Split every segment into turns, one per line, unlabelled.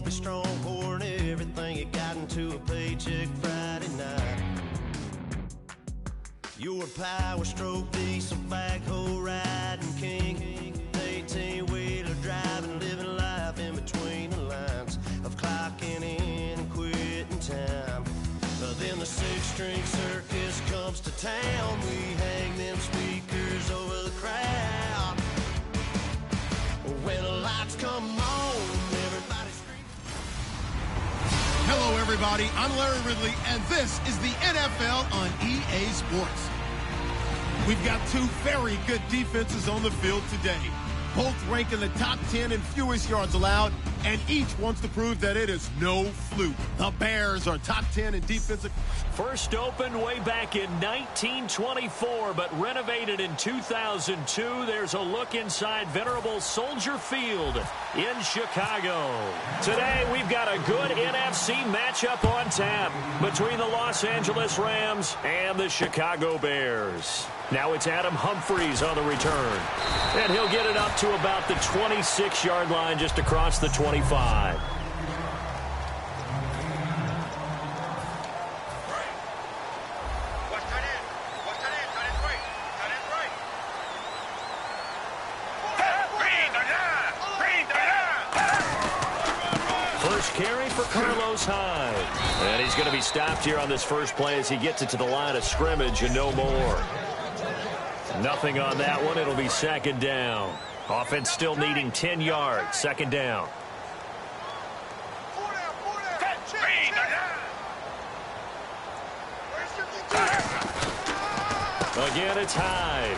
coffee, strong pouring everything you got into a paycheck Friday night. You're a power stroke, diesel backhoe riding king, 18-wheeler driving, living life in between the lines of clocking in and quitting time. But then the six-string circus comes to town. We hang them speakers over the crowd. When the lights come on, everybody screams.
Hello, everybody. I'm Larry Ridley, and this is the NFL on EA Sports. We've got two very good defenses on the field today. Both rank in the top 10 in fewest yards allowed, and each wants to prove that it is no fluke. The Bears are top 10 in defensive.
First opened way back in 1924, but renovated in 2002. There's a look inside venerable Soldier Field in Chicago. Today, we've got a good NFC matchup on tap between the Los Angeles Rams and the Chicago Bears. Now it's Adam Humphries on the return, and he'll get it up to about the 26-yard line just across the 25. First carry for Carlos Hyde. And he's going to be stopped here on this first play as he gets it to the line of scrimmage and no more. Nothing on that one. It'll be second down. Offense still needing 10 yards. Second down. Again, it's Hyde.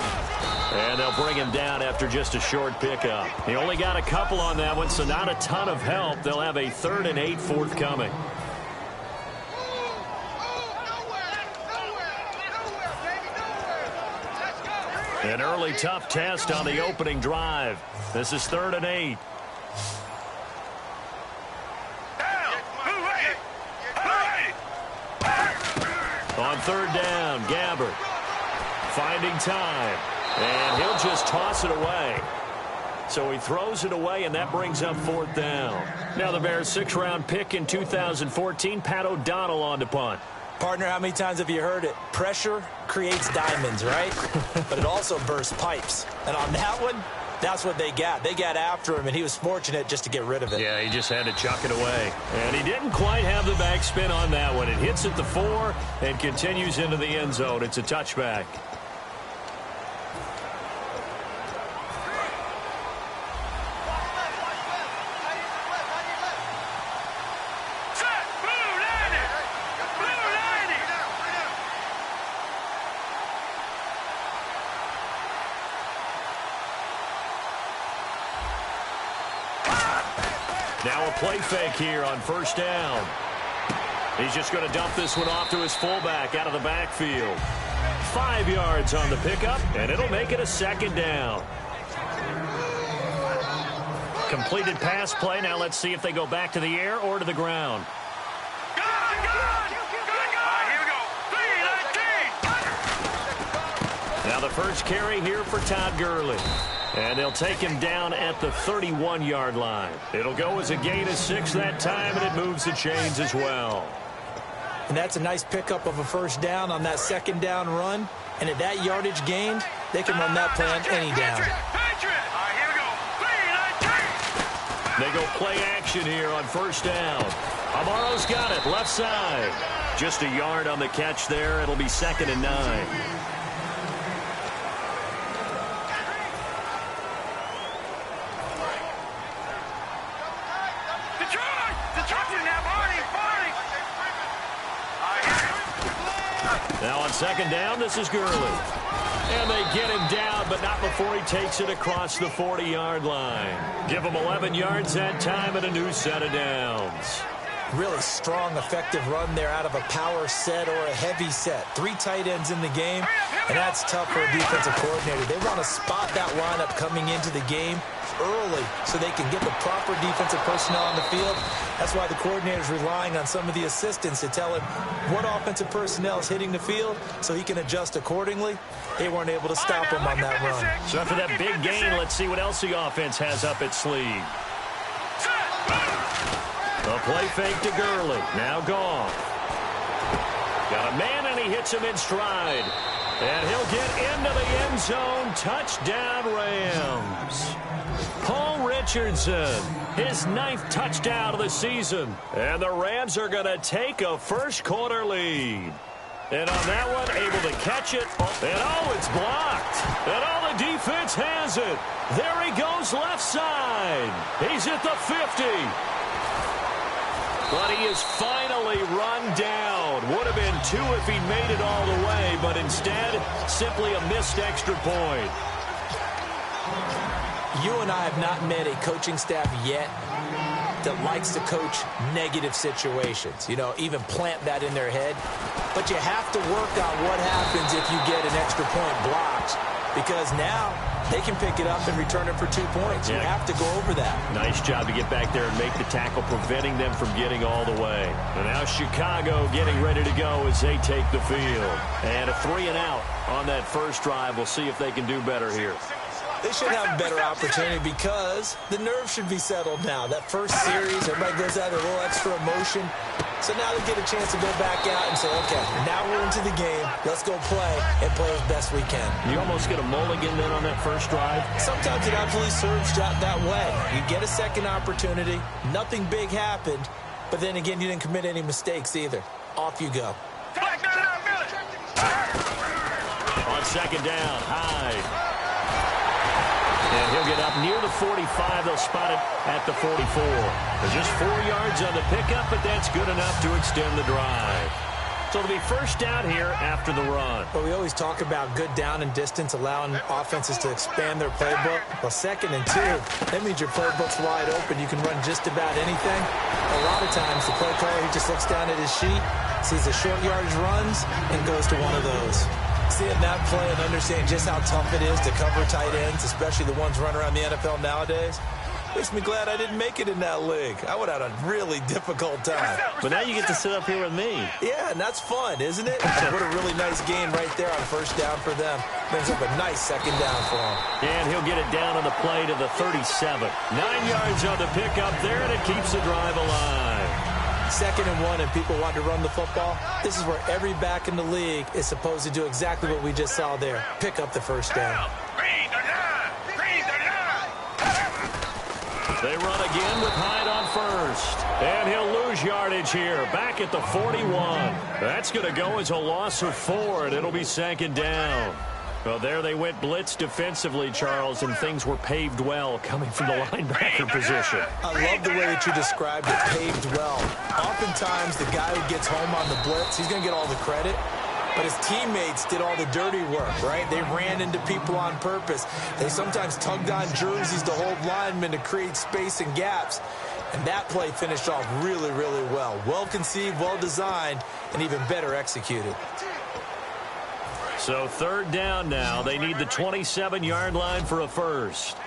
And they'll bring him down after just a short pickup. He only got a couple on that one, so not a ton of help. They'll have a 3rd and 8 forthcoming. An early tough test on the opening drive. This is 3rd and 8. On 3rd down, Gabbert finding time, and he'll just toss it away. So he throws it away, and that brings up 4th down. Now the Bears' 6th-round pick in 2014, Pat O'Donnell on to punt.
Partner, how many times have you heard it? Pressure creates diamonds, right? But it also bursts pipes. And on that one, that's what they got. They got after him, and he was fortunate just to get rid of it.
Yeah, he just had to chuck it away. And he didn't quite have the backspin on that one. It hits at the 4 and continues into the end zone. It's a touchback. Now a play fake here on 1st down. He's just going to dump this one off to his fullback out of the backfield. 5 yards on the pickup, and it'll make it a 2nd down. Completed pass play. Now let's see if they go back to the air or to the ground. Now the first carry here for Todd Gurley. And they'll take him down at the 31-yard line. It'll go as a gain of 6 that time, and it moves the chains as well.
And that's a nice pickup of a 1st down on that 2nd down run. And at that yardage gained, they can run that play on any down.
They go play action here on 1st down. Amaro's got it, left side. Just a yard on the catch there. It'll be 2nd and 9. Now on 2nd down, this is Gurley. And they get him down, but not before he takes it across the 40-yard line. Give him 11 yards that time and a new set of downs.
Really strong, effective run there out of a power set or a heavy set. 3 tight ends in the game, and that's tough for a defensive coordinator. They want to spot that lineup coming into the game early so they can get the proper defensive personnel on the field. That's why the coordinator's relying on some of the assistants to tell him what offensive personnel is hitting the field so he can adjust accordingly. They weren't able to stop him on that run.
So after that big gain, let's see what else the offense has up its sleeve. A play fake to Gurley. Now gone. Got a man, and he hits him in stride. And he'll get into the end zone. Touchdown, Rams. Paul Richardson, his 9th touchdown of the season. And the Rams are going to take a first-quarter lead. And on that one, able to catch it. And, oh, it's blocked. And, oh, the defense has it. There he goes left side. He's at the 50. But he is finally run down. Would have been 2 if he made it all the way, but instead, simply a missed extra point.
You and I have not met a coaching staff yet that likes to coach negative situations. You know, even plant that in their head. But you have to work on what happens if you get an extra point blocked, because now they can pick it up and return it for 2 points. You have to go over that. Nice job to get back there and make the tackle, preventing them from getting all the way. And now Chicago getting ready to go as they take the field. And a 3-and-out on that first drive. We'll see if they can do better here. They should have a better opportunity because the nerves should be settled now. That first series, everybody goes out with a little extra emotion. So now they get a chance to go back out and say, okay, now we're into the game. Let's go play and play as best we can. You almost get a mulligan then on that first drive. Sometimes it absolutely serves that way. You get a second opportunity. Nothing big happened. But then again, you didn't commit any mistakes either. Off you go.
On second down, Hyde. And he'll get up near the 45. They'll spot it at the 44. There's just 4 yards on the pickup, but that's good enough to extend the drive. So it'll be first down here after the run.
Well, we always talk about good down and distance, allowing offenses to expand their playbook. Well, 2nd and 2, that means your playbook's wide open. You can run just about anything. A lot of times, the play caller, he just looks down at his sheet, sees the short yardage runs, and goes to one of those. Seeing that play and understanding just how tough it is to cover tight ends, especially the ones running around the NFL nowadays, makes me glad I didn't make it in that league. I would have had a really difficult time.
But now you get to sit up here with me.
Yeah, and that's fun, isn't it? What a really nice gain right there on first down for them. Brings up a nice second down for him.
And he'll get it down on the play to the 37. 9 yards on the pickup there, and it keeps the drive alive.
2nd and 1, and people want to run the football. This is where every back in the league is supposed to do exactly what we just saw there. Pick up the first down.
They run again with Hyde on first. And he'll lose yardage here. Back at the 41. That's going to go as a loss of 4, and it'll be 2nd down. Well, there they went blitz defensively, Charles, and things were paved well coming from the linebacker position.
I love the way that you described it, paved well. Oftentimes, the guy who gets home on the blitz, he's going to get all the credit. But his teammates did all the dirty work, right? They ran into people on purpose. They sometimes tugged on jerseys to hold linemen to create space and gaps. And that play finished off really, really well. Well conceived, well designed, and even better executed.
So 3rd down now. They need the 27-yard line for a first.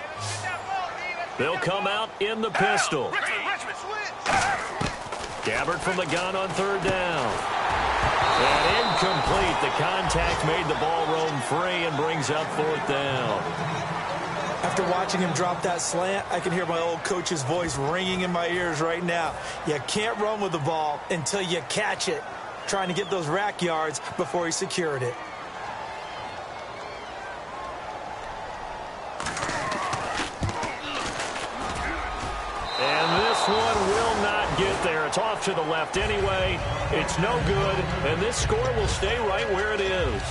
They'll come out in the pistol. Gabbert from the gun on 3rd down. And incomplete. The contact made the ball roam free and brings up 4th down.
After watching him drop that slant, I can hear my old coach's voice ringing in my ears right now. You can't run with the ball until you catch it. Trying to get those rack yards before he secured it.
And this one will not get there. It's off to the left anyway. It's no good, and this score will stay right where it is.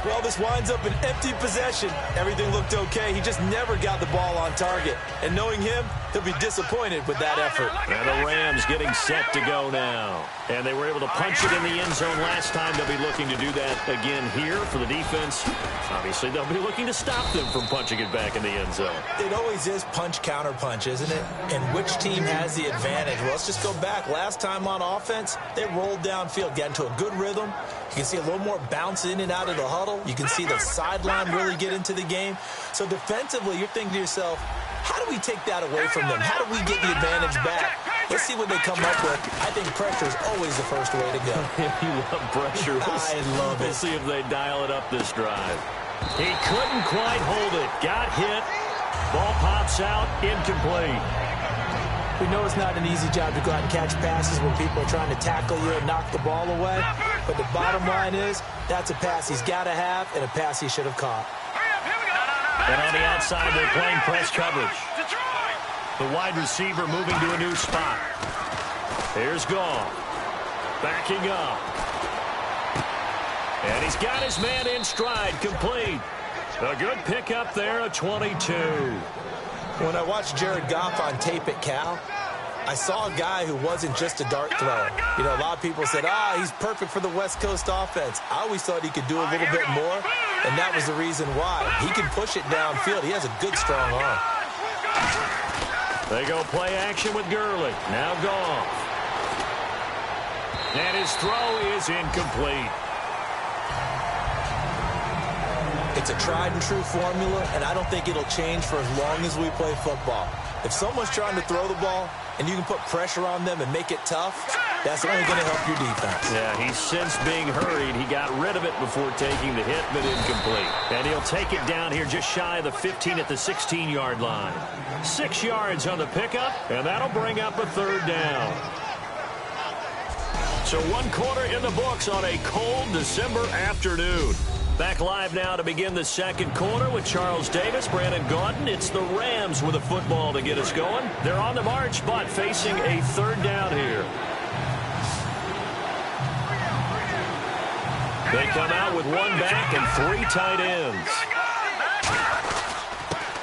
Well, this winds up an empty possession. Everything looked okay. He just never got the ball on target. And knowing him, he'll be disappointed with that effort.
And the Rams getting set to go now. And they were able to punch it in the end zone last time. They'll be looking to do that again here for the defense. Obviously, they'll be looking to stop them from punching it back in the end zone.
It always is punch, counter punch, isn't it? And which team has the advantage? Well, let's just go back. Last time on offense, they rolled downfield, got into a good rhythm. You can see a little more bounce in and out of the huddle. You can see the sideline really get into the game. So defensively, you're thinking to yourself, how do we take that away from them? How do we get the advantage back? Let's see what they come up with. I think pressure is always the first way to go.
You love pressure.
I love it.
We'll see if they dial it up this drive. He couldn't quite hold it. Got hit. Ball pops out. Incomplete.
We know it's not an easy job to go out and catch passes when people are trying to tackle you and knock the ball away. But the bottom line is, that's a pass he's got to have and a pass he should have caught.
And on the outside, they're playing press coverage. The wide receiver moving to a new spot. Here's Goff. Backing up. And he's got his man in stride, complete. A good pickup there, a 22.
When I watched Jared Goff on tape at Cal, I saw a guy who wasn't just a dart thrower. You know, a lot of people said, he's perfect for the West Coast offense. I always thought he could do a little bit more, and that was the reason why. He can push it downfield. He has a good, strong arm.
They go play action with Gurley. Now Goff. And his throw is incomplete.
It's a tried-and-true formula, and I don't think it'll change for as long as we play football. If someone's trying to throw the ball and you can put pressure on them and make it tough, that's only going to help your defense.
Yeah, he's since being hurried. He got rid of it before taking the hit, but incomplete. And he'll take it down here just shy of the 15 at the 16-yard line. 6 yards on the pickup, and that'll bring up a third down. So 1 quarter in the books on a cold December afternoon. Back live now to begin the second quarter with Charles Davis, Brandon Gaudin. It's the Rams with a football to get us going. They're on the march, but facing a third down here. They come out with 1 back and 3 tight ends.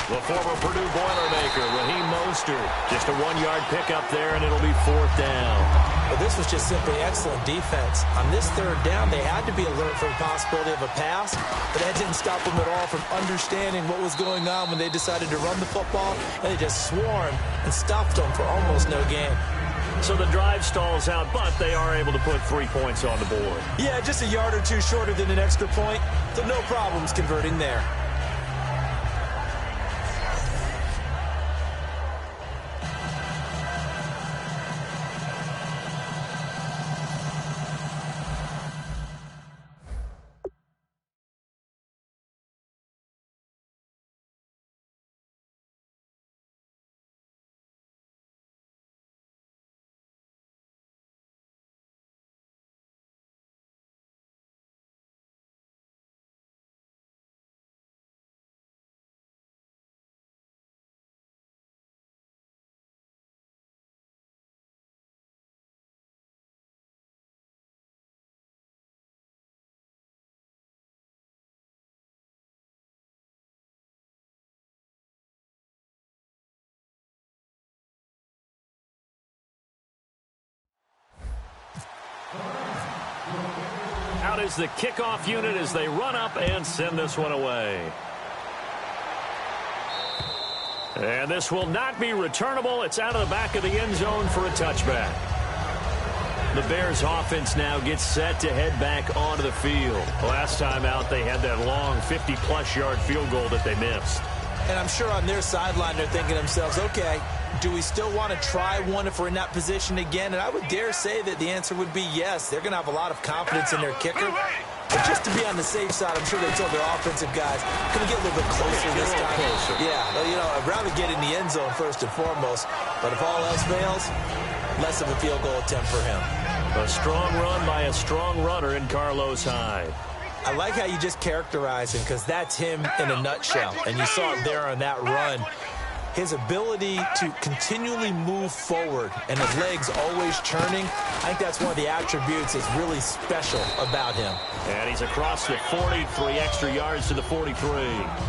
The former Purdue Boilermaker, Raheem Mostert. Just a 1-yard pickup there, and it'll be 4th down.
But this was just simply excellent defense. On this third down, they had to be alert for the possibility of a pass, but that didn't stop them at all from understanding what was going on when they decided to run the football, and they just swarmed and stuffed them for almost no gain.
So the drive stalls out, but they are able to put 3 points on the board.
Yeah, just a yard or two shorter than an extra point, so no problems converting there.
Out is the kickoff unit as they run up and send this one away. And this will not be returnable. It's out of the back of the end zone for a touchback. The Bears offense now gets set to head back onto the field. Last time out, they had that long 50-plus yard field goal that they missed.
And I'm sure on their sideline, they're thinking to themselves, okay, do we still want to try one if we're in that position again? And I would dare say that the answer would be yes. They're going to have a lot of confidence in their kicker. But just to be on the safe side, I'm sure they told their offensive guys, can we get a little bit closer this time? Yeah, well, you know, I'd rather get in the end zone first and foremost. But if all else fails, less of a field goal attempt for him.
A strong run by a strong runner in Carlos Hyde.
I like how you just characterize him because that's him in a nutshell. And you saw it there on that run. His ability to continually move forward and his legs always churning, I think that's one of the attributes that's really special about him.
And he's across the 40, 3 extra yards to the 43.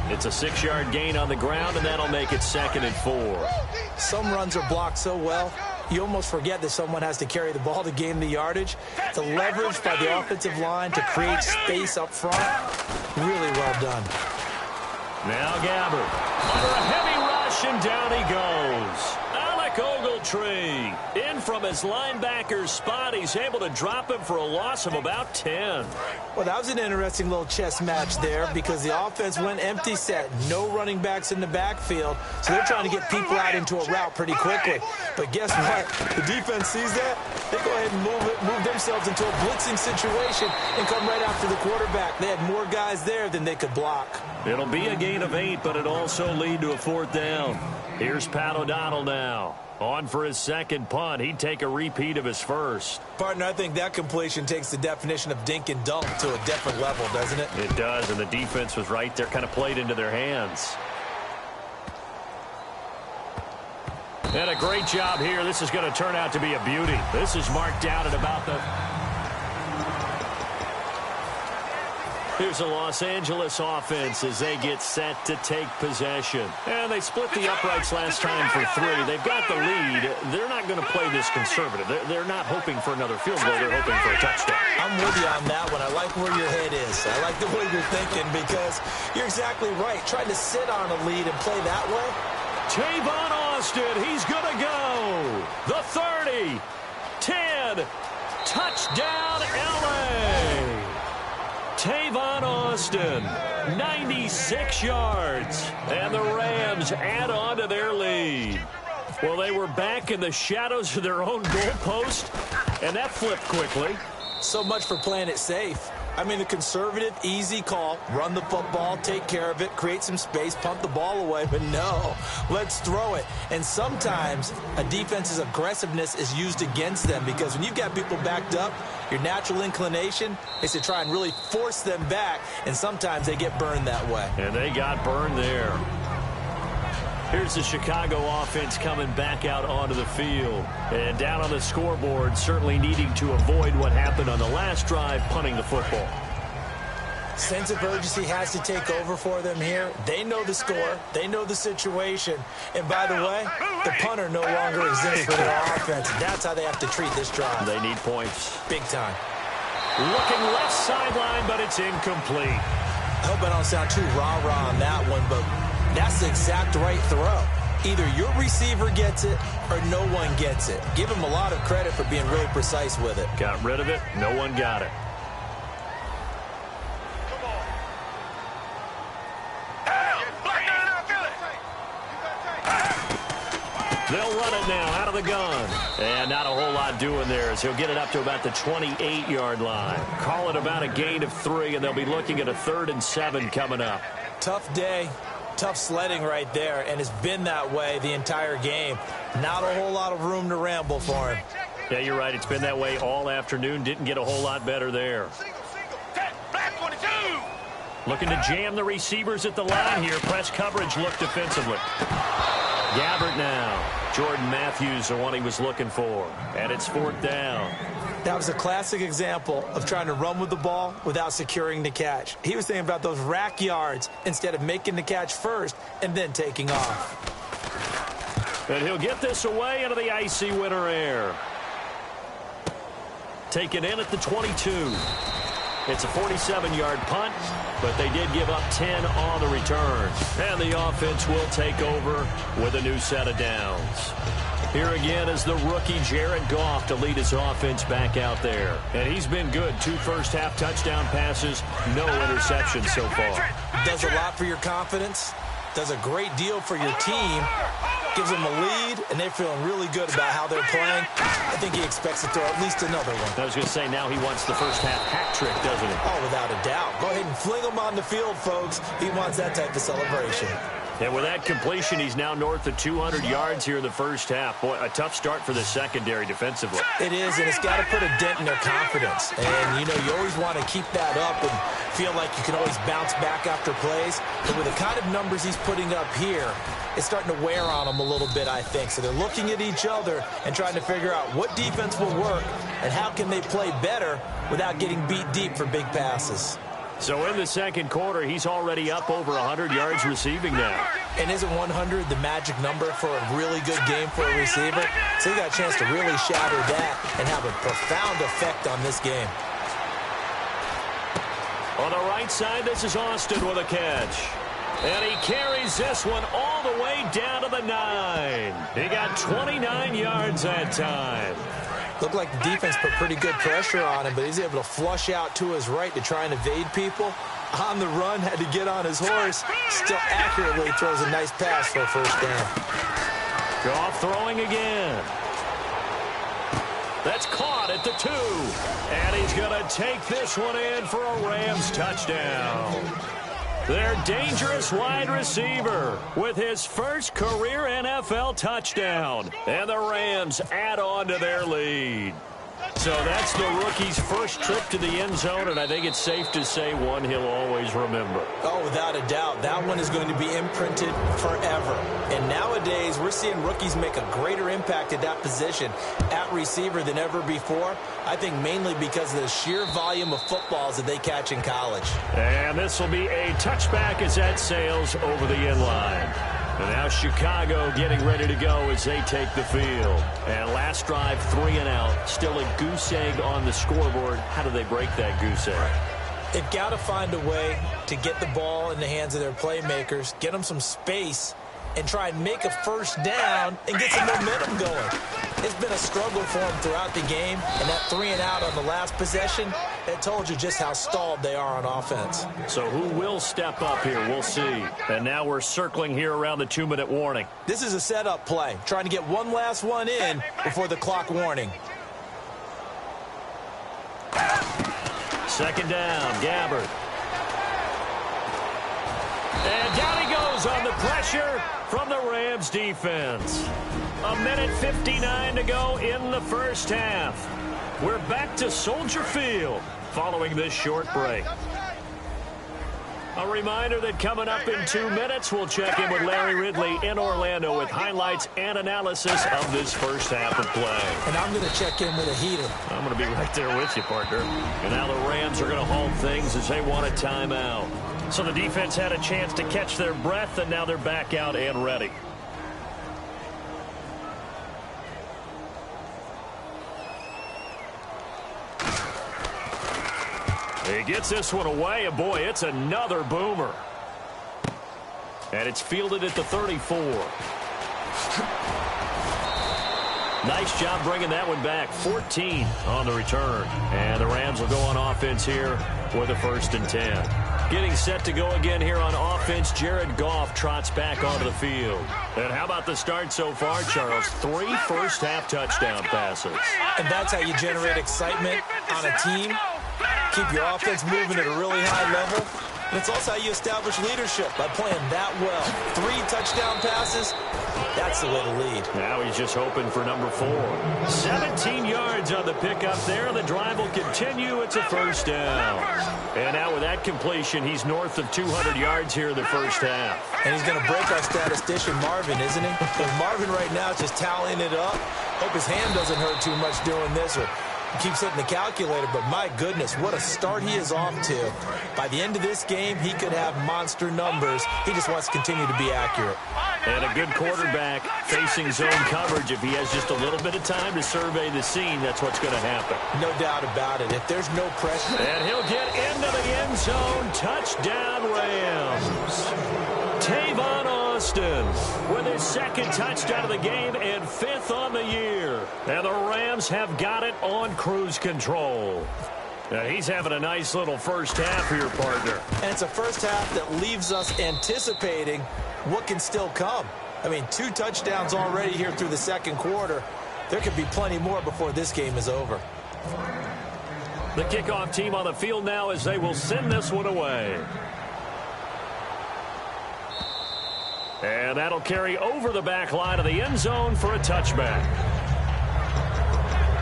It's a 6-yard gain on the ground, and that'll make it 2nd and 4.
Some runs are blocked so well, you almost forget that someone has to carry the ball to gain the yardage. The leverage by the offensive line to create space up front, really well done.
Now Gabbert under a heavy rush, and down he goes. Alec Ogletree in from his linebacker's spot. He's able to drop him for a loss of about 10.
Well, that was an interesting little chess match there because the offense went empty set. No running backs in the backfield, so they're trying to get people out into a route pretty quickly. But guess what? The defense sees that. They go ahead and move themselves into a blitzing situation and come right after the quarterback. They had more guys there than they could block.
It'll be a gain of 8, but it'll also lead to a 4th down. Here's Pat O'Donnell now. On for his second punt. He'd take a repeat of his first.
Partner, I think that completion takes the definition of dink and dunk to a different level, doesn't it?
It does, and the defense was right there, kind of played into their hands. And a great job here. This is going to turn out to be a beauty. This is marked out at about the... Here's the Los Angeles offense as they get set to take possession. And they split the uprights last time for 3. They've got the lead. They're not going to play this conservative. They're not hoping for another field goal. They're hoping for a touchdown.
I'm with you on that one. I like where your head is. I like the way you're thinking because you're exactly right. Trying to sit on a lead and play that way.
Tavon Austin, he's going to go. The 30, 10, touchdown LA. Tavon Austin, 96 yards, and the Rams add on to their lead. Well, they were back in the shadows of their own goalpost, and that flipped quickly.
So much for playing it safe. I mean, the conservative, easy call, run the football, take care of it, create some space, punt the ball away, but no, let's throw it. And sometimes a defense's aggressiveness is used against them because when you've got people backed up, your natural inclination is to try and really force them back, and sometimes they get burned that way.
And they got burned there. Here's the Chicago offense coming back out onto the field. And down on the scoreboard, certainly needing to avoid what happened on the last drive, punting the football.
Sense of urgency has to take over for them here. They know the score. They know the situation. And by the way, the punter no longer exists for their offense. That's how they have to treat this drive.
They need points.
Big time.
Looking left sideline, but it's incomplete.
I hope I don't sound too rah-rah on that one, but that's the exact right throw. Either your receiver gets it or no one gets it. Give him a lot of credit for being really precise with it.
Got rid of it. No one got it. They'll run it now out of the gun. And not a whole lot doing there as he'll get it up to about the 28-yard line. Call it about a gain of 3, and they'll be looking at a 3rd and 7 coming up.
Tough day. Tough sledding right there, and it's been that way the entire game. Not a whole lot of room to ramble for him.
Yeah, you're right. It's been that way all afternoon. Didn't get a whole lot better there. Looking to jam the receivers at the line here. Press coverage look defensively. Gabbert now. Jordan Matthews, the one he was looking for. And it's 4th down.
That was a classic example of trying to run with the ball without securing the catch. He was thinking about those rack yards instead of making the catch first and then taking off.
And he'll get this away into the icy winter air. Taken in at the 22. It's a 47-yard punt, but they did give up 10 on the return. And the offense will take over with a new set of downs. Here again is the rookie Jared Goff to lead his offense back out there. And he's been good. 2 first-half touchdown passes, no interceptions so far.
Does a lot for your confidence. Does a great deal for your team. Gives them a lead, and they're feeling really good about how they're playing. I think he expects to throw at least another one.
I was going to say, now he wants the first-half hat trick, doesn't he?
Oh, without a doubt. Go ahead and fling him on the field, folks. He wants that type of celebration.
And with that completion, he's now north of 200 yards here in the first half. Boy, a tough start for the secondary defensively.
It is, and it's got to put a dent in their confidence. And, you know, you always want to keep that up and feel like you can always bounce back after plays. But with the kind of numbers he's putting up here, it's starting to wear on them a little bit, I think. So they're looking at each other and trying to figure out what defense will work and how can they play better without getting beat deep for big passes.
So in the second quarter, he's already up over 100 yards receiving now.
And isn't 100 the magic number for a really good game for a receiver? So he got a chance to really shatter that and have a profound effect on this game.
On the right side, this is Austin with a catch. And he carries this one all the way down to the 9. He got 29 yards that time.
Looked like the defense put pretty good pressure on him, but he's able to flush out to his right to try and evade people. On the run, had to get on his horse. Still accurately throws a nice pass for a first down.
Goff throwing again. That's caught at the 2. And he's going to take this one in for a Rams touchdown. Their dangerous wide receiver with his first career NFL touchdown. And the Rams add on to their lead. So that's the rookie's first trip to the end zone, and I think it's safe to say one he'll always remember.
Oh, without a doubt. That one is going to be imprinted forever. And nowadays, we're seeing rookies make a greater impact at that position at receiver than ever before. I think mainly because of the sheer volume of footballs that they catch in college.
And this will be a touchback as that sails over the end line. And now Chicago getting ready to go as they take the field. And last drive, 3 and out. Still a goose egg on the scoreboard. How do they break that goose egg?
They've got to find a way to get the ball in the hands of their playmakers, get them some space, and try and make a first down and get some momentum going. It's been a struggle for them throughout the game, and that 3 and out on the last possession, it told you just how stalled they are on offense.
So who will step up here? We'll see. And now we're circling here around the 2-minute warning.
This is a setup play, trying to get one last one in before the clock warning.
Second down, Gabbard. And down he goes on the pressure from the Rams defense. 1:59 to go in the first half. We're back to Soldier Field following this short break. A reminder that coming up in 2 minutes, we'll check in with Larry Ridley in Orlando with highlights and analysis of this first half of play.
And I'm going to check in with a heater.
I'm going to be right there with you, partner. And now the Rams are going to halt things as they want a timeout. So the defense had a chance to catch their breath, and now they're back out and ready. He gets this one away, and boy, it's another boomer. And it's fielded at the 34. Nice job bringing that one back. 14 on the return. And the Rams will go on offense here with a 1st and 10. Getting set to go again here on offense. Jared Goff trots back onto the field. And how about the start so far, Charles? 3 first-half touchdown passes.
And that's how you generate excitement on a team. Keep your offense moving at a really high level. And it's also how you establish leadership, by playing that well. 3 touchdown passes, that's the way to lead.
Now he's just hoping for number 4. 17 yards on the pickup there. The drive will continue. It's a first down. And now with that completion, he's north of 200 yards here in the first half.
And he's going to break our statistician, Marvin, isn't he? Because Marvin right now is just tallying it up. Hope his hand doesn't hurt too much doing this, or keeps hitting the calculator, but my goodness, what a start he is off to. By the end of this game, he could have monster numbers. He just wants to continue to be accurate.
And a good quarterback facing zone coverage. If he has just a little bit of time to survey the scene, that's what's going to happen.
No doubt about it. If there's no pressure.
And he'll get into the end zone. Touchdown, Rams. Tavon Austin with his 2nd touchdown of the game and 5th on the year. And the Rams have got it on cruise control. And he's having a nice little first half here, partner.
And it's a first half that leaves us anticipating what can still come. I mean, 2 touchdowns already here through the 2nd quarter. There could be plenty more before this game is over.
The kickoff team on the field now as they will send this one away. And that'll carry over the back line of the end zone for a touchback.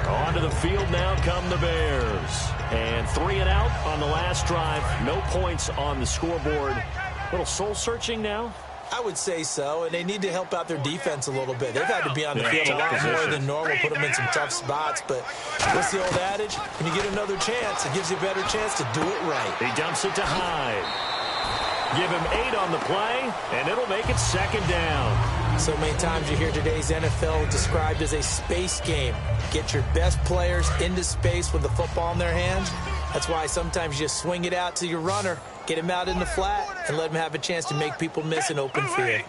Onto the field now come the Bears. And 3 and out on the last drive. No points on the scoreboard. A little soul-searching now?
I would say so, and they need to help out their defense a little bit. They've had to be on the field a lot more than normal, put them in some tough spots. But what's the old adage? When you get another chance, it gives you a better chance to do it right.
He dumps it to Hyde. Give him 8 on the play, and it'll make it 2nd down.
So many times you hear today's NFL described as a space game. Get your best players into space with the football in their hands. That's why sometimes you just swing it out to your runner, get him out in the flat, and let him have a chance to make people miss an open field.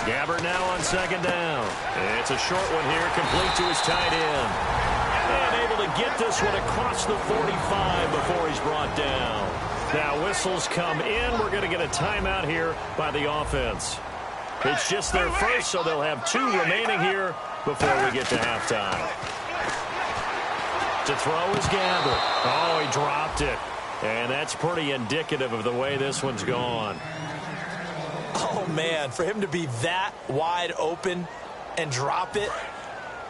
Gabbard now on 2nd down. It's a short one here, complete to his tight end. And able to get this one across the 45 before he's brought down. Now whistles come in. We're going to get a timeout here by the offense. It's just their first, so they'll have 2 remaining here before we get to halftime. To throw is Gabbard. Oh, he dropped it. And that's pretty indicative of the way this one's gone.
Oh, man, for him to be that wide open and drop it.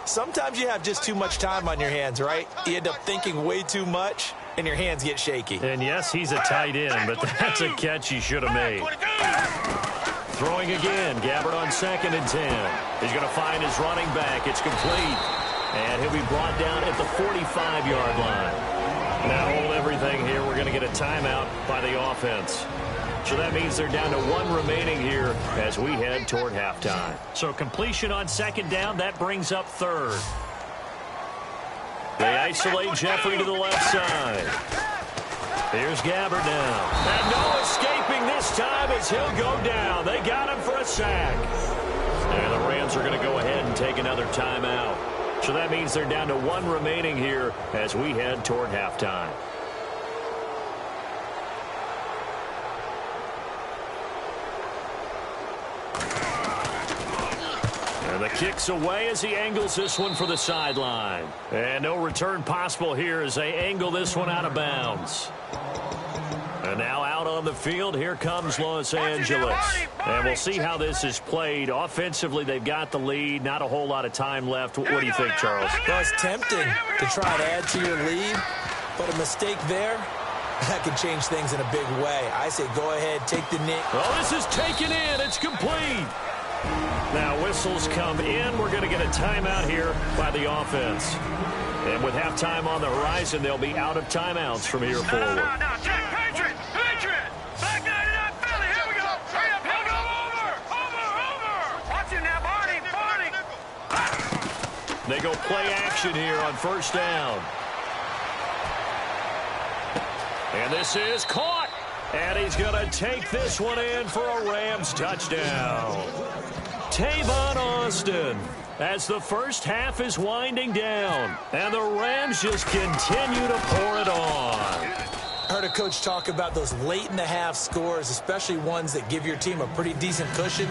Sometimes you have just too much time on your hands, right? You end up thinking way too much, and your hands get shaky.
And, yes, he's a tight end, but that's a catch he should have made. Throwing again. Gabbert on 2nd and 10. He's going to find his running back. It's complete. And he'll be brought down at the 45-yard line. Now hold everything here. We're going to get a timeout by the offense. So that means they're down to 1 remaining here as we head toward halftime. So completion on 2nd down. That brings up 3rd. They isolate Jeffrey to the left side. Here's Gabbert now. And no escaping this time as he'll go down. They got him for a sack. And the Rams are going to go ahead and take another timeout. So that means they're down to 1 remaining here as we head toward halftime. And the kick's away as he angles this one for the sideline. And no return possible here as they angle this one out of bounds. And now out on the field, here comes Los Angeles. And we'll see how this is played. Offensively, they've got the lead. Not a whole lot of time left. What do you think, Charles?
Well, it's tempting to try to add to your lead, but a mistake there, that can change things in a big way. I say go ahead, take the knee.
Well, this is taken in. It's complete. Now whistles come in. We're going to get a timeout here by the offense. And with halftime on the horizon, they'll be out of timeouts from here forward.
No, check, Patriot! Back 99 Philly, here we go! Hurry up, he'll go over! Watch him now, Barney!
They go play action here on 1st down. And this is caught. And he's going to take this one in for a Rams touchdown. Tavon Austin, as the first half is winding down. And the Rams just continue to pour it on.
I heard a coach talk about those late-in-the-half scores, especially ones that give your team a pretty decent cushion.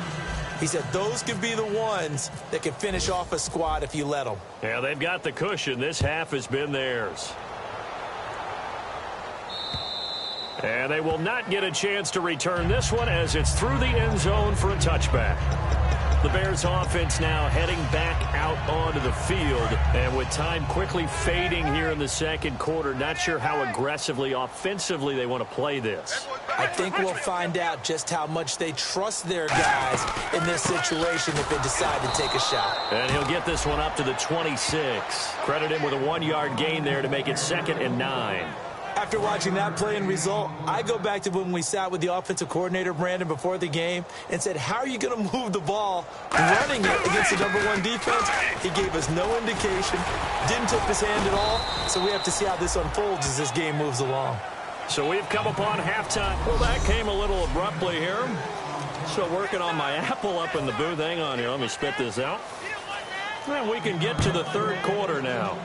He said those could be the ones that can finish off a squad if you let them.
Yeah, they've got the cushion. This half has been theirs. And they will not get a chance to return this one as it's through the end zone for a touchback. The Bears offense now heading back out onto the field. And with time quickly fading here in the 2nd quarter, not sure how aggressively, offensively they want to play this.
I think we'll find out just how much they trust their guys in this situation if they decide to take a shot.
And he'll get this one up to the 26. Credit him with a 1-yard gain there to make it 2nd and 9.
After watching that play and result, I go back to when we sat with the offensive coordinator, Brandon, before the game and said, how are you going to move the ball running it against the #1 defense? He gave us no indication, didn't tip his hand at all, so we have to see how this unfolds as this game moves along.
So we've come upon halftime. Well, that came a little abruptly here. Still working on my apple up in the booth. Hang on here. Let me spit this out. And we can get to the 3rd quarter now.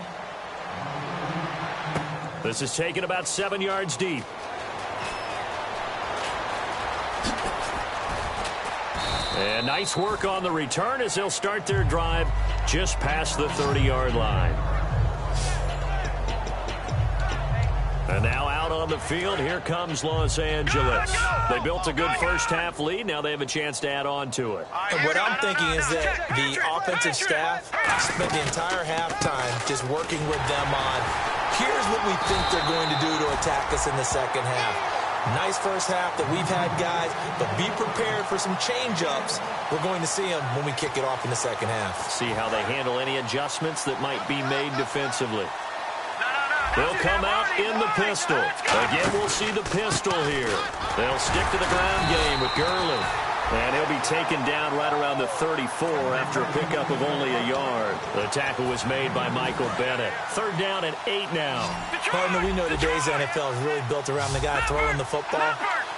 This is taken about 7 yards deep. And nice work on the return as they'll start their drive just past the 30-yard line. And now out on the field, here comes Los Angeles. They built a good first half lead. Now they have a chance to add on to it.
And what I'm thinking is that the offensive staff spent the entire halftime just working with them on, here's what we think they're going to do to attack us in the 2nd half. Nice first half that we've had, guys, but be prepared for some change-ups. We're going to see them when we kick it off in the 2nd half.
See how they handle any adjustments that might be made defensively. They'll come out in the pistol. Again, we'll see the pistol here. They'll stick to the ground game with Gurley. And he'll be taken down right around the 34 after a pickup of only a yard. The tackle was made by Michael Bennett. 3rd down and 8 now.
Partner, we know today's NFL is really built around the guy throwing the football.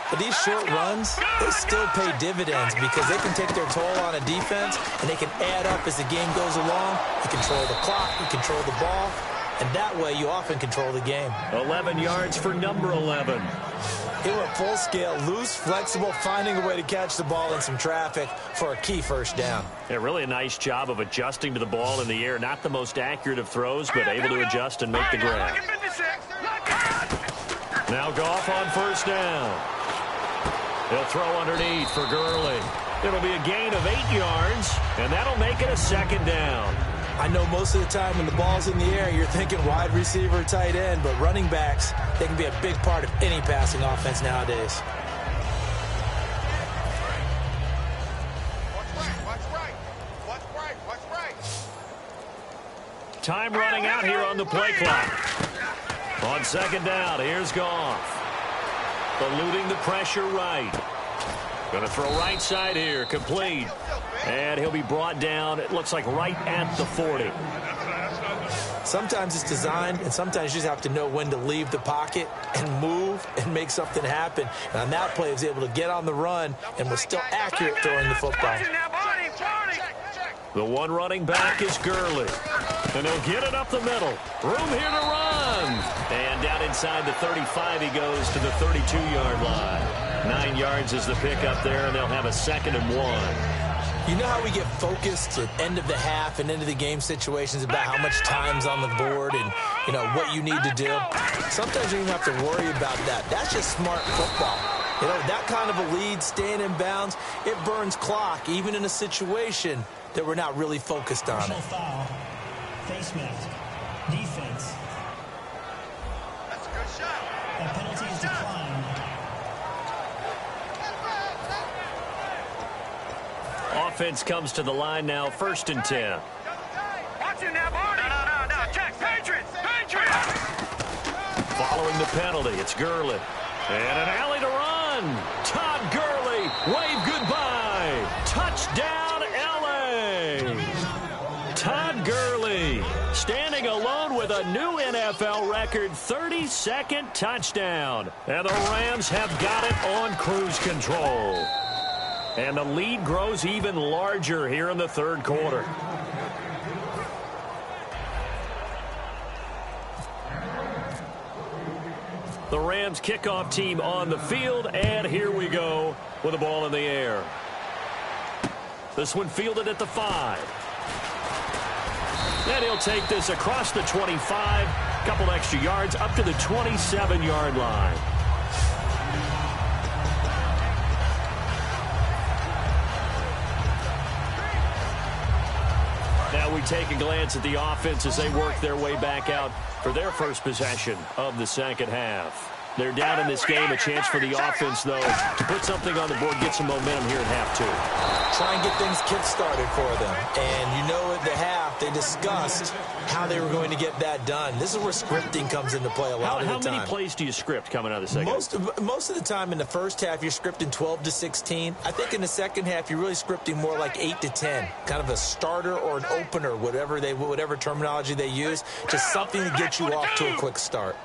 But these short runs, they still pay dividends because they can take their toll on a defense and they can add up as the game goes along. You control the clock, you control the ball, and that way you often control the game.
11 yards for number 11.
They were full scale, loose, flexible, finding a way to catch the ball in some traffic for a key 1st down.
Yeah, really a nice job of adjusting to the ball in the air. Not the most accurate of throws, but able to adjust and make the grab. Now Goff on first down. He'll throw underneath for Gurley. It'll be a gain of 8 yards, and that'll make it a second down.
I know most of the time when the ball's in the air, you're thinking wide receiver, tight end, but running backs, they can be a big part of any passing offense nowadays.
Time running out here on the play clock. On second down, here's Goff. Eluding the pressure right. Going to throw right side here, complete. And he'll be brought down, it looks like right at the 40.
Sometimes it's designed, and sometimes you just have to know when to leave the pocket and move and make something happen. And on that play, he was able to get on the run and was still accurate throwing the football.
The one running back is Gurley. And he'll get it up the middle. Room here to run. And down inside the 35, he goes to the 32-yard line. 9 yards is the pickup there, and they'll have a 2nd and 1.
You know how we get focused at end of the half and end of the game situations about how much time's on the board and, you know, what you need to do? Sometimes you don't even have to worry about that. That's just smart football. You know, that kind of a lead, staying in bounds, it burns clock, even in a situation that we're not really focused on it.
Foul. Face mask. Defense.
That's a good shot.
That penalty is declined.
Offense comes to the line now, 1st and 10.
Watch it now, Barney. No. Check. Patriots.
Following the penalty, it's Gurley. And an alley to run. Todd Gurley, wave goodbye. Touchdown, L.A. Todd Gurley standing alone with a new NFL record 32nd touchdown. And the Rams have got it on cruise control. And the lead grows even larger here in the 3rd quarter. The Rams kickoff team on the field, and here we go with the ball in the air. This one fielded at the 5. And he'll take this across the 25, couple extra yards up to the 27-yard line. Now we take a glance at the offense as they work their way back out for their first possession of the 2nd half. They're down in this game. A chance for the offense, though, to put something on the board, get some momentum here at half 2.
Try and get things kick-started for them. And you know at the half, they discussed how they were going to get that done. This is where scripting comes into play a lot of the time.
How many plays do you script coming out of the 2nd?
Most of the time in the first half, you're scripting 12 to 16. I think in the 2nd half, you're really scripting more like 8 to 10. Kind of a starter or an opener, whatever terminology they use. Just something to get you off to a quick start.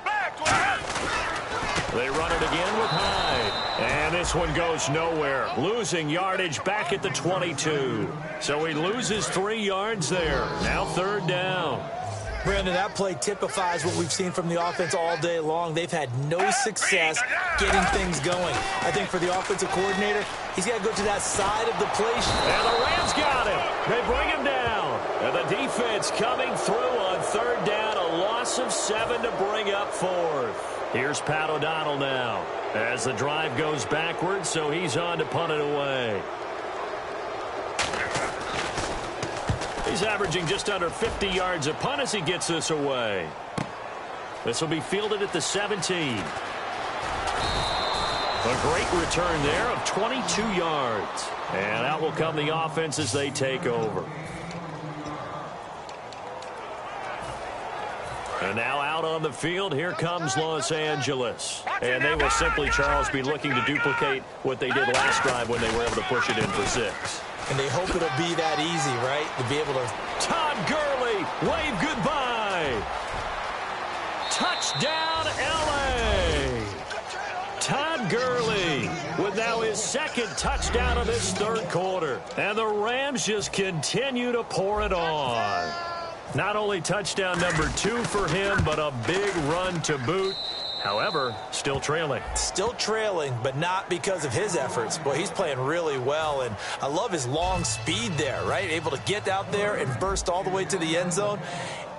They run it again with Hyde. And this one goes nowhere. Losing yardage back at the 22. So he loses 3 yards there. Now 3rd down.
Brandon, that play typifies what we've seen from the offense all day long. They've had no success getting things going. I think for the offensive coordinator, he's got to go to that side of the play.
And the Rams got him. They bring him down. And the defense coming through on 3rd down. A loss of 7 to bring up 4th. Here's Pat O'Donnell now as the drive goes backwards, so he's on to punt it away. He's averaging just under 50 yards a punt as he gets this away. This will be fielded at the 17. A great return there of 22 yards. And out will come the offense as they take over. And now out on the field, here comes Los Angeles. And they will simply, Charles, be looking to duplicate what they did last drive when they were able to push it in for 6.
And they hope it'll be that easy, right? To be able to...
Todd Gurley, wave goodbye. Touchdown, L.A. Todd Gurley with now his 2nd touchdown of this 3rd quarter. And the Rams just continue to pour it on. Not only touchdown number 2 for him, but a big run to boot. However, still trailing.
Still trailing, but not because of his efforts. Boy, he's playing really well, and I love his long speed there, right? Able to get out there and burst all the way to the end zone,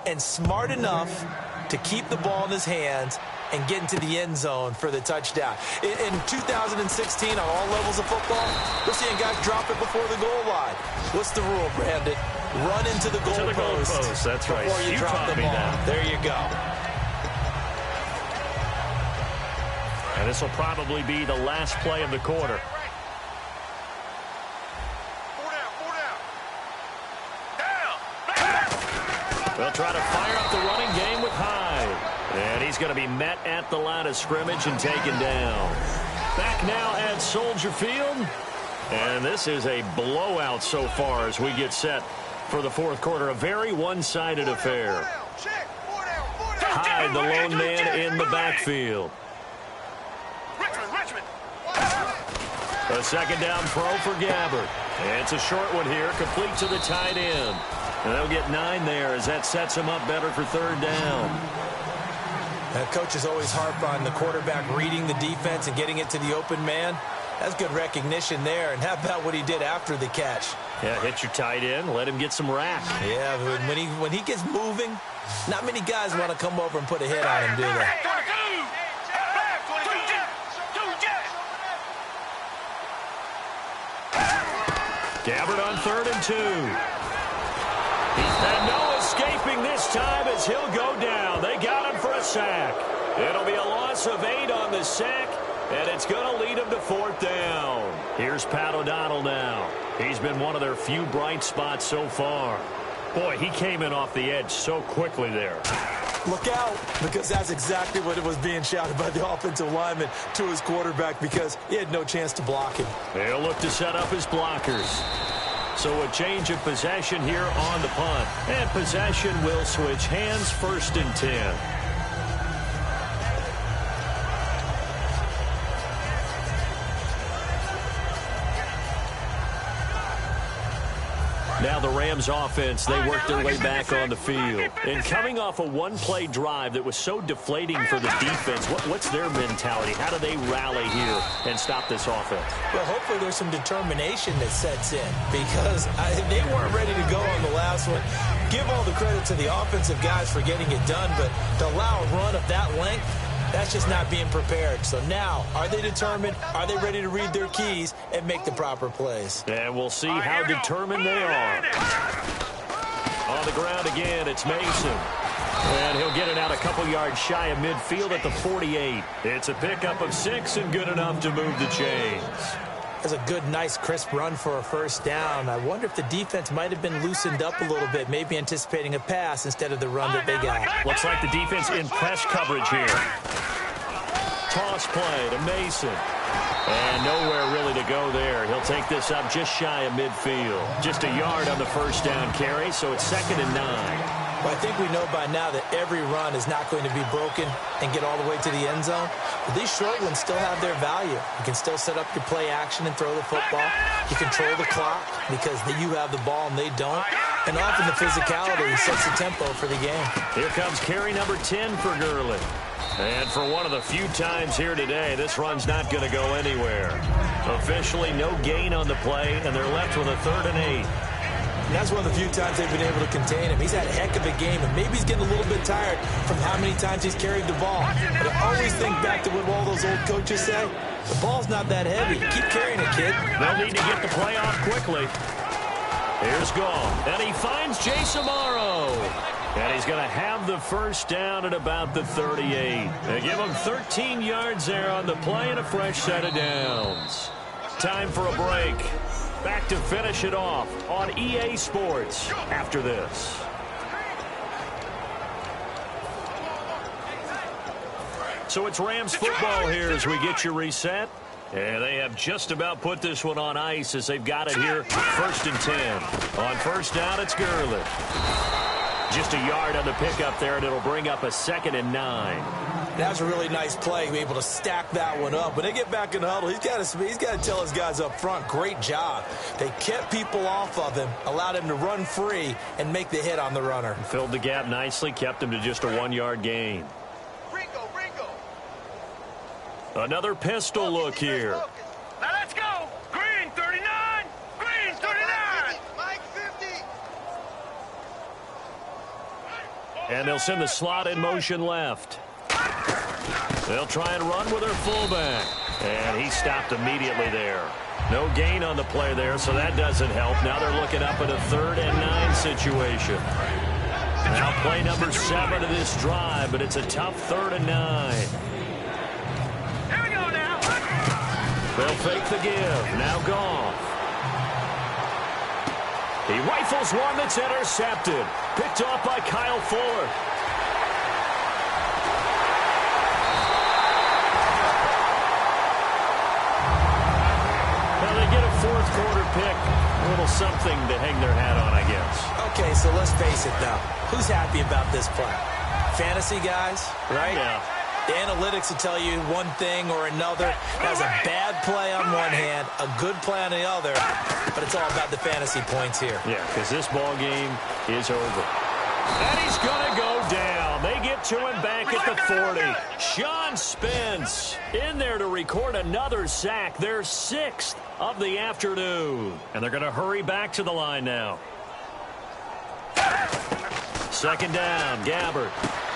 and smart enough to keep the ball in his hands and get into the end zone for the touchdown. In 2016, on all levels of football, we're seeing guys drop it before the goal line. What's the rule, Brandon? Run into the goalpost.
That's right.
Before you drop the ball. There you go.
And this will probably be the last play of the quarter. They'll try to fire up the running game with Hyde. And he's going to be met at the line of scrimmage and taken down. Back now at Soldier Field. And this is a blowout so far as we get set for the fourth quarter. A very one-sided affair. Hyde, the lone man in the backfield. A second down throw for Gabbert. It's a short one here, complete to the tight end. And they'll get 9 there as that sets him up better for third down.
Coaches always harp on the quarterback reading the defense and getting it to the open man. That's good recognition there. And how about what he did after the catch?
Yeah, hit your tight end, let him get some rack.
Yeah, when he gets moving, not many guys want to come over and put a hit on him, do they?
Gabbert on 3rd and 2. He's had no escaping this time as he'll go down. They got him for a sack. It'll be a loss of 8 on the sack, and it's going to lead him to 4th down. Here's Pat O'Donnell now. He's been one of their few bright spots so far. Boy, he came in off the edge so quickly there.
Look out, because that's exactly what it was being shouted by the offensive lineman to his quarterback because he had no chance to block him.
They'll look to set up his blockers. So a change of possession here on the punt. And possession will switch hands, 1st and 10. Now the Rams offense, they work their way back on the field. And coming off a one-play drive that was so deflating for the defense, what's their mentality? How do they rally here and stop this offense?
Well, hopefully there's some determination that sets in because they weren't ready to go on the last one. Give all the credit to the offensive guys for getting it done, but to allow a run of that length, that's just not being prepared. So now, are they determined? Are they ready to read their keys and make the proper plays?
And we'll see how determined they are. On the ground again, it's Mason. And he'll get it out a couple yards shy of midfield at the 48. It's a pickup of 6 and good enough to move the chains.
That's a good, nice, crisp run for a 1st down. I wonder if the defense might have been loosened up a little bit, maybe anticipating a pass instead of the run that they got.
Looks like the defense in press coverage here. Toss play to Mason. And nowhere really to go there. He'll take this up just shy of midfield. Just a yard on the 1st down carry, so it's 2nd and 9.
Well, I think we know by now that every run is not going to be broken and get all the way to the end zone. But these short ones still have their value. You can still set up your play action and throw the football. You control the clock because you have the ball and they don't. And often the physicality sets the tempo for the game.
Here comes carry number 10 for Gurley. And for one of the few times here today, this run's not going to go anywhere. Officially no gain on the play, and they're left with a 3rd and 8.
And that's one of the few times they've been able to contain him. He's had a heck of a game, and maybe he's getting a little bit tired from how many times he's carried the ball. But I always think back to what all those old coaches say. The ball's not that heavy. Keep carrying it, kid.
They'll need to get the play off quickly. Here's Gall, and he finds Jason Morrow. And he's going to have the 1st down at about the 38. They give him 13 yards there on the play and a fresh set of downs. Time for a break. Back to finish it off on EA Sports after this. So it's Rams football here as we get you reset. And they have just about put this one on ice as they've got it here. 1st and 10. On 1st down, it's Gurley. Just a yard on the pickup there, and it'll bring up a 2nd and 9.
That was a really nice play, be able to stack that one up. When they get back in the huddle, he's got to tell his guys up front, great job. They kept people off of him, allowed him to run free, and make the hit on the runner.
Filled the gap nicely, kept him to just a 1-yard gain. Another pistol look here.
Now let's go. Green 39. Green 39. Mike 50.
And they'll send the slot in motion left. They'll try and run with their fullback. And he stopped immediately there. No gain on the play there, so that doesn't help. Now they're looking up at a 3rd and 9 situation. Now play number 7 of this drive, but it's a tough 3rd and 9.
Here we go now.
They'll fake the give. Now Goff. He rifles one that's intercepted. Picked off by Kyle Fuller. Now they get a 4th quarter pick. A little something to hang their hat on, I guess.
Okay, so let's face it now. Who's happy about this play? Fantasy guys, right?
Yeah.
The analytics will tell you one thing or another. That was a bad play on one hand, a good play on the other, but it's all about the fantasy points here.
Yeah, because this ball game is over. And he's going to go down. They get to him back at the 40. Sean Spence in there to record another sack, their 6th of the afternoon. And they're going to hurry back to the line now. 2nd down, Gabbard.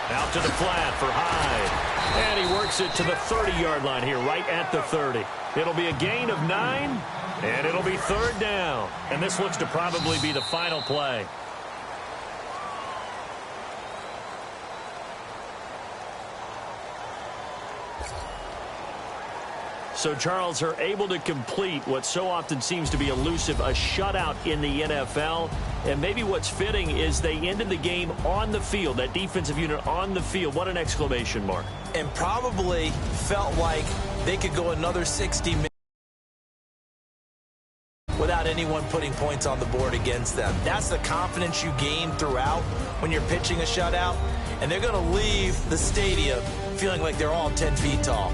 Out to the flat for Hyde. And he works it to the 30-yard line here, right at the 30. It'll be a gain of 9, and it'll be 3rd down. And this looks to probably be the final play. So, Charles, are able to complete what so often seems to be elusive, a shutout in the NFL. And maybe what's fitting is they ended the game on the field, that defensive unit on the field. What an exclamation mark.
And probably felt like they could go another 60 minutes without anyone putting points on the board against them. That's the confidence you gain throughout when you're pitching a shutout. And they're going to leave the stadium feeling like they're all 10 feet tall.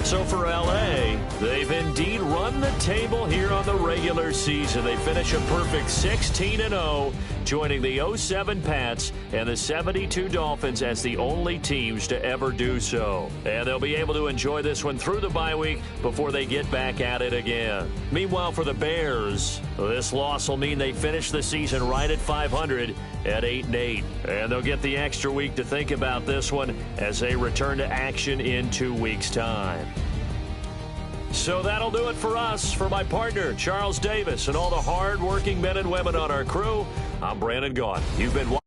So for L.A., they've indeed run the table here on the regular season. They finish a perfect 16-0, joining the 07 Pats and the 72 Dolphins as the only teams to ever do so. And they'll be able to enjoy this one through the bye week before they get back at it again. Meanwhile, for the Bears, this loss will mean they finish the season right at 500 at 8-8. And they'll get the extra week to think about this one as they return to action in 2 weeks' time. So that'll do it for us. For my partner, Charles Davis, and all the hard-working men and women on our crew, I'm Brandon Gaudin. You've been watching.